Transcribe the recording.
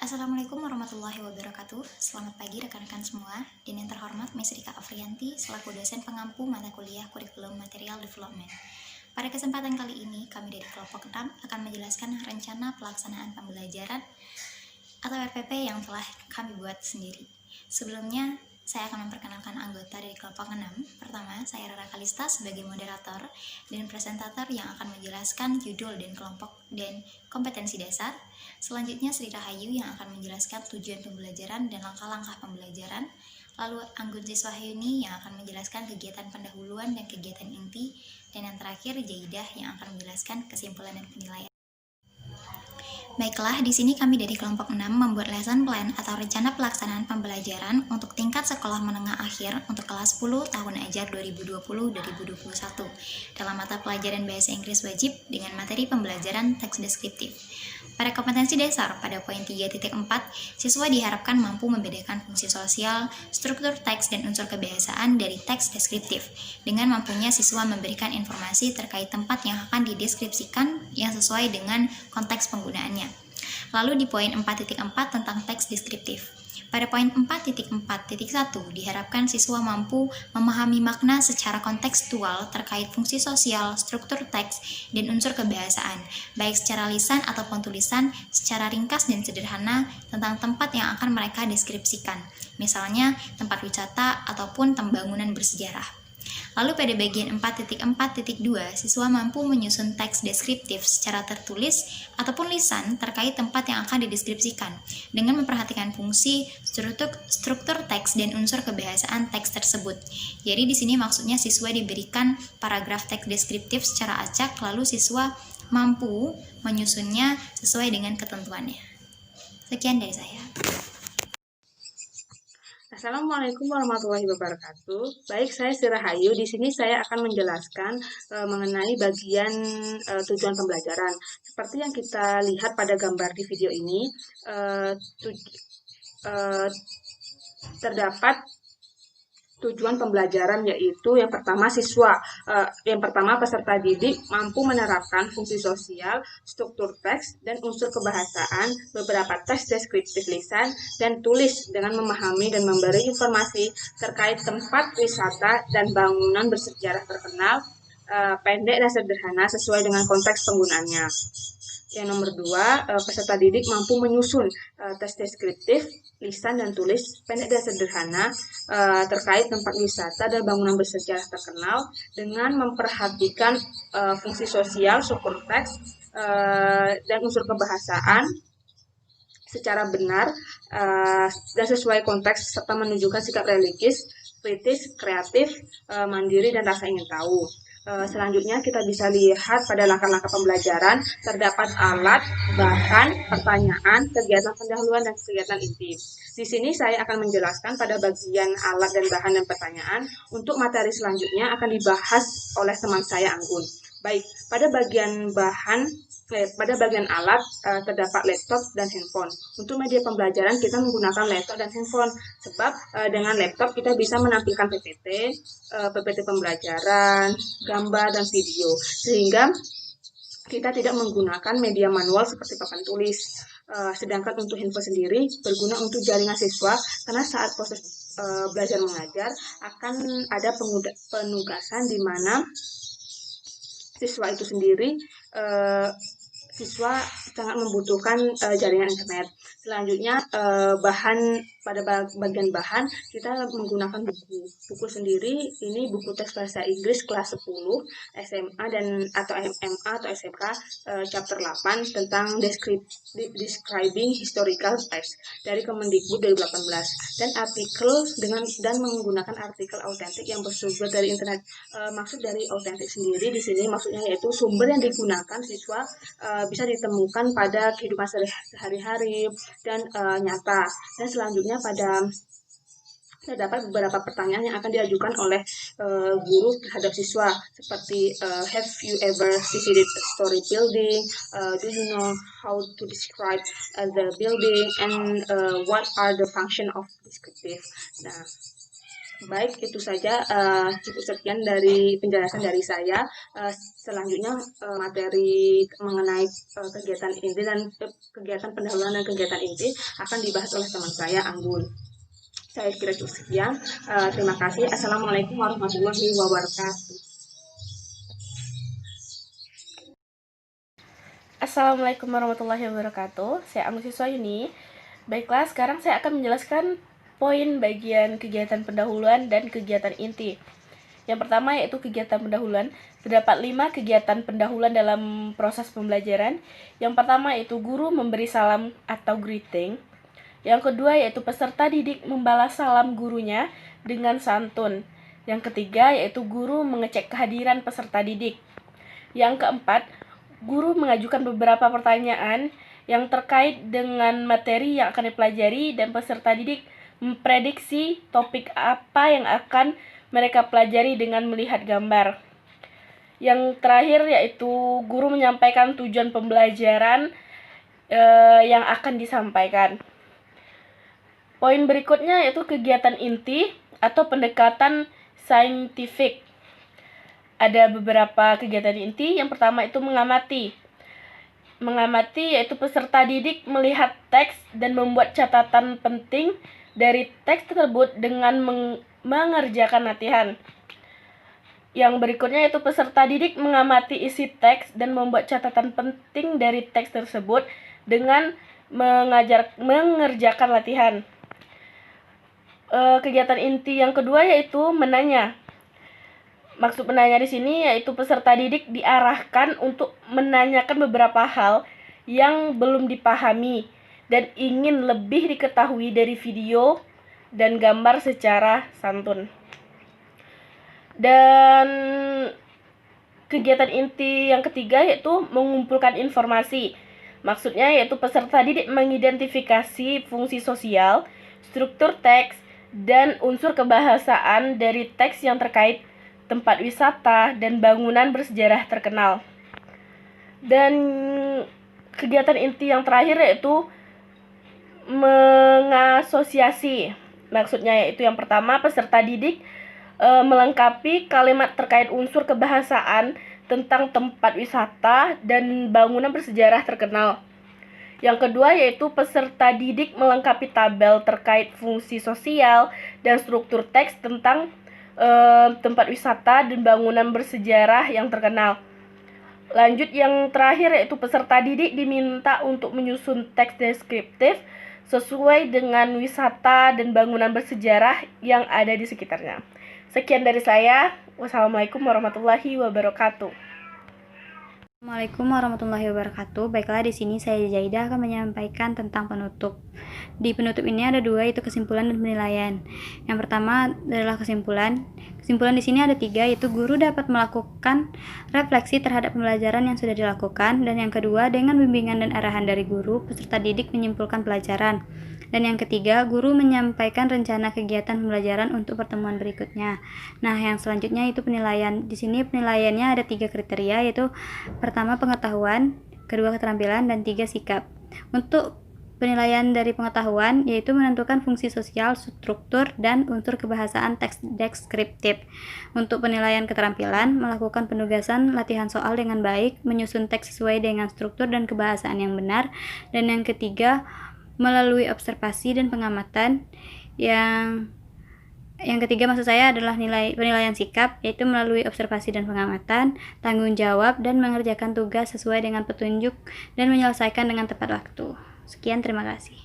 Assalamualaikum warahmatullahi wabarakatuh. Selamat pagi rekan-rekan semua. Dan yang terhormat Ms. Rika Afrianti selaku dosen pengampu mata kuliah Kurikulum Material Development. Pada kesempatan kali ini, kami dari kelompok 6 akan menjelaskan rencana pelaksanaan pembelajaran atau RPP yang telah kami buat sendiri. Sebelumnya, saya akan memperkenalkan anggota dari kelompok 6. Pertama, saya Rara Kalista sebagai moderator dan presentator yang akan menjelaskan judul dan kelompok dan kompetensi dasar. Selanjutnya, Sri Rahayu yang akan menjelaskan tujuan pembelajaran dan langkah-langkah pembelajaran. Lalu Anggun Siswahyuni yang akan menjelaskan kegiatan pendahuluan dan kegiatan inti. Dan yang terakhir, Jaidah yang akan menjelaskan kesimpulan dan penilaian. Baiklah, di sini kami dari kelompok 6 membuat lesson plan atau rencana pelaksanaan pembelajaran untuk tingkat sekolah menengah akhir untuk kelas 10 tahun ajar 2020-2021 dalam mata pelajaran bahasa Inggris wajib dengan materi pembelajaran teks deskriptif. Pada kompetensi dasar pada poin 3.4, siswa diharapkan mampu membedakan fungsi sosial, struktur teks dan unsur kebahasaan dari teks deskriptif. Dengan mampunya siswa memberikan informasi terkait tempat yang akan dideskripsikan yang sesuai dengan konteks penggunaannya. Lalu di poin 4.4 tentang teks deskriptif. Pada poin 4.4.1 diharapkan siswa mampu memahami makna secara kontekstual terkait fungsi sosial, struktur teks, dan unsur kebahasaan, baik secara lisan ataupun tulisan, secara ringkas dan sederhana tentang tempat yang akan mereka deskripsikan, misalnya tempat wisata ataupun pembangunan bersejarah. Lalu pada bagian 4.4.2, siswa mampu menyusun teks deskriptif secara tertulis ataupun lisan terkait tempat yang akan dideskripsikan dengan memperhatikan fungsi, struktur teks dan unsur kebahasaan teks tersebut. Jadi di sini maksudnya siswa diberikan paragraf teks deskriptif secara acak, lalu siswa mampu menyusunnya sesuai dengan ketentuannya. Sekian dari saya. Assalamualaikum warahmatullahi wabarakatuh. Baik, saya Sri Rahayu. Di sini saya akan menjelaskan mengenai bagian tujuan pembelajaran. Seperti yang kita lihat pada gambar di video ini, terdapat tujuan pembelajaran, yaitu yang pertama peserta didik mampu menerapkan fungsi sosial, struktur teks, dan unsur kebahasaan beberapa teks deskriptif lisan dan tulis dengan memahami dan memberi informasi terkait tempat wisata dan bangunan bersejarah terkenal, pendek dan sederhana sesuai dengan konteks penggunaannya. Yang nomor 2, peserta didik mampu menyusun teks deskriptif lisan dan tulis pendek dan sederhana terkait tempat wisata dan bangunan bersejarah terkenal dengan memperhatikan fungsi sosial, struktur teks, dan unsur kebahasaan secara benar dan sesuai konteks serta menunjukkan sikap religius, kritis, kreatif, mandiri, dan rasa ingin tahu. Selanjutnya kita bisa lihat pada langkah-langkah pembelajaran terdapat alat, bahan, pertanyaan, kegiatan pendahuluan, dan kegiatan inti. Di sini saya akan menjelaskan pada bagian alat dan bahan dan pertanyaan. Untuk materi selanjutnya akan dibahas oleh teman saya Anggun. Baik, pada bagian alat terdapat laptop dan handphone. Untuk media pembelajaran kita menggunakan laptop dan handphone sebab dengan laptop kita bisa menampilkan PPT pembelajaran, gambar dan video, sehingga kita tidak menggunakan media manual seperti papan tulis. Sedangkan untuk handphone sendiri berguna untuk jaringan siswa karena saat proses belajar mengajar akan ada penugasan di mana siswa itu sendiri siswa sangat membutuhkan jaringan internet. Selanjutnya pada bagian bahan kita menggunakan buku sendiri. Ini buku teks bahasa Inggris kelas 10 SMA atau SMA atau SMK chapter 8 tentang describing historical text dari Kemendikbud 2018 dan menggunakan artikel autentik yang bersumber dari internet. Maksud dari autentik sendiri di sini maksudnya yaitu sumber yang digunakan siswa bisa ditemukan pada kehidupan sehari-hari dan nyata. Dan selanjutnya terdapat beberapa pertanyaan yang akan diajukan oleh guru terhadap siswa seperti have you ever visited a story building, do you know how to describe the building, and what are the function of descriptive. Nah, Baik, itu saja cukup sekian dari penjelasan dari saya. Selanjutnya materi mengenai kegiatan inti dan kegiatan pendahuluan dan kegiatan inti akan dibahas oleh teman saya, Anggun. Saya kira cukup sekian. Terima kasih. Assalamualaikum warahmatullahi wabarakatuh. Assalamualaikum warahmatullahi wabarakatuh. Saya Anggun Siswa Yuni. Baiklah, sekarang saya akan menjelaskan poin bagian kegiatan pendahuluan dan kegiatan inti. Yang pertama yaitu kegiatan pendahuluan. Terdapat 5 kegiatan pendahuluan dalam proses pembelajaran. Yang pertama yaitu guru memberi salam atau greeting. Yang kedua yaitu peserta didik membalas salam gurunya dengan santun. Yang ketiga yaitu guru mengecek kehadiran peserta didik. Yang keempat, guru mengajukan beberapa pertanyaan yang terkait dengan materi yang akan dipelajari dan peserta didik memprediksi topik apa yang akan mereka pelajari dengan melihat gambar. Yang terakhir yaitu guru menyampaikan tujuan pembelajaran yang akan disampaikan. Poin berikutnya yaitu kegiatan inti atau pendekatan saintifik. Ada beberapa kegiatan inti. Yang pertama itu mengamati. Mengamati yaitu peserta didik melihat teks dan membuat catatan penting dari teks tersebut dengan mengerjakan latihan. Yang berikutnya yaitu peserta didik mengamati isi teks dan membuat catatan penting dari teks tersebut dengan mengerjakan latihan. Kegiatan inti yang kedua yaitu menanya. Maksud menanya di sini yaitu peserta didik diarahkan untuk menanyakan beberapa hal yang belum dipahami dan ingin lebih diketahui dari video dan gambar secara santun. Dan kegiatan inti yang ketiga yaitu mengumpulkan informasi. Maksudnya yaitu peserta didik mengidentifikasi fungsi sosial, struktur teks, dan unsur kebahasaan dari teks yang terkait tempat wisata dan bangunan bersejarah terkenal. Dan kegiatan inti yang terakhir yaitu mengasosiasi. Maksudnya yaitu yang pertama peserta didik melengkapi kalimat terkait unsur kebahasaan tentang tempat wisata dan bangunan bersejarah terkenal. Yang kedua yaitu peserta didik melengkapi tabel terkait fungsi sosial dan struktur teks tentang tempat wisata dan bangunan bersejarah yang terkenal. Lanjut yang terakhir yaitu peserta didik diminta untuk menyusun teks deskriptif sesuai dengan wisata dan bangunan bersejarah yang ada di sekitarnya. Sekian dari saya. Wassalamualaikum warahmatullahi wabarakatuh. Assalamualaikum warahmatullahi wabarakatuh. Baiklah, di sini saya Jaidah akan menyampaikan tentang penutup. Di penutup ini ada 2, yaitu kesimpulan dan penilaian. Yang pertama adalah kesimpulan. Kesimpulan di sini ada 3, yaitu guru dapat melakukan refleksi terhadap pembelajaran yang sudah dilakukan, dan yang kedua, dengan bimbingan dan arahan dari guru, peserta didik menyimpulkan pelajaran. Dan yang ketiga, guru menyampaikan rencana kegiatan pembelajaran untuk pertemuan berikutnya. Nah, yang selanjutnya itu penilaian. Di sini penilaiannya ada 3 kriteria, yaitu pertama pengetahuan, kedua keterampilan, dan 3 sikap. Untuk penilaian dari pengetahuan yaitu menentukan fungsi sosial, struktur, dan unsur kebahasaan teks deskriptif. Untuk penilaian keterampilan, melakukan penugasan latihan soal dengan baik, menyusun teks sesuai dengan struktur dan kebahasaan yang benar. Dan yang ketiga, melalui observasi dan pengamatan. Yang ketiga maksud saya adalah penilaian sikap, yaitu melalui observasi dan pengamatan, tanggung jawab, dan mengerjakan tugas sesuai dengan petunjuk dan menyelesaikan dengan tepat waktu. Sekian, terima kasih.